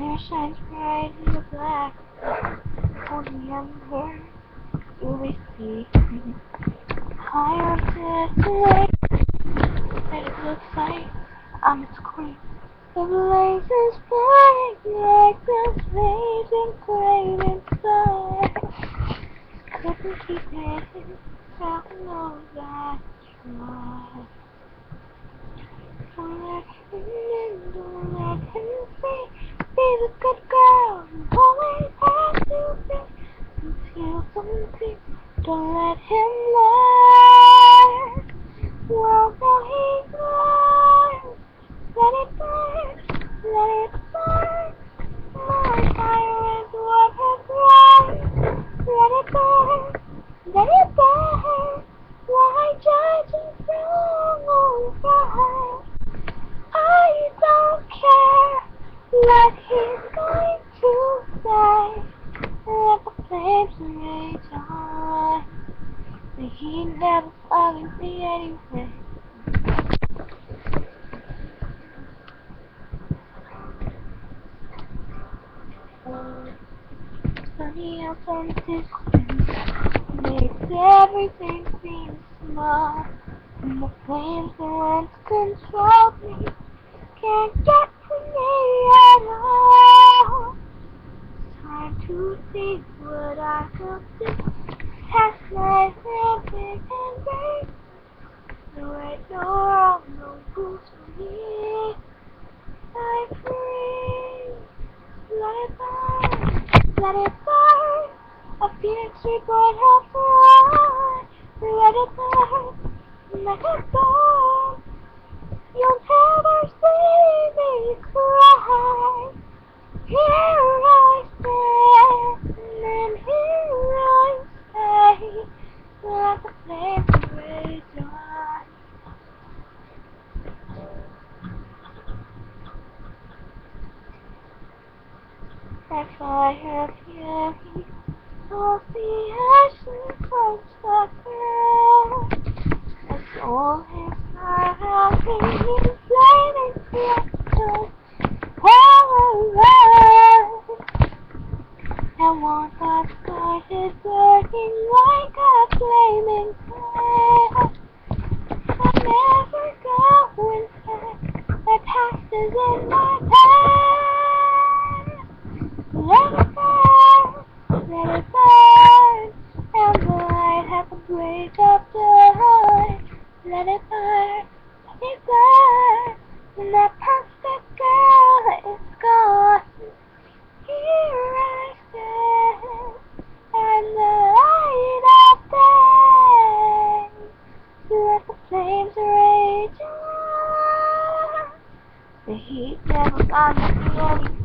fire shines bright in the black. Only under you may see. Higher destination that it looks like I'm its queen. The blazes burning like this blazing flame inside. Couldn't keep it, don't know that try. Don't let him in, don't let him see. Be the good girl you always have to be. Conceal something, don't let him learn. Well, now he learns. Let it burn, let it burn. My fire is what has run. Let it burn, let it burn. Why judge it wrong over? I don't care what he's going to say. Let the flames rage on. The heat never bothers me anyway. Sunny out on the distance makes everything seem small. And the flames that once controlled me can't get to me at all. Time to see what I could do. Past my big and break. No right, no wrong, no rules for me. I'm free. Let it burn, let it burn. A phoenix reborn will fly. Let it burn, let it burn. You'll never see me cry. Here I stand, and here I stay. Let the flames rage on. That fire fury, all the ashes touch the ground. A soul is not happy, flaming flames. And one that started burning like a flaming flame. I never go inside, my past is in my past. Let it burn, let it burn, and the light has to break up the heart. Let it burn, let it burn, and that perfect girl is gone. Here I stand, and the light of day. Let the flames rage on. The heat never bothers me anymore.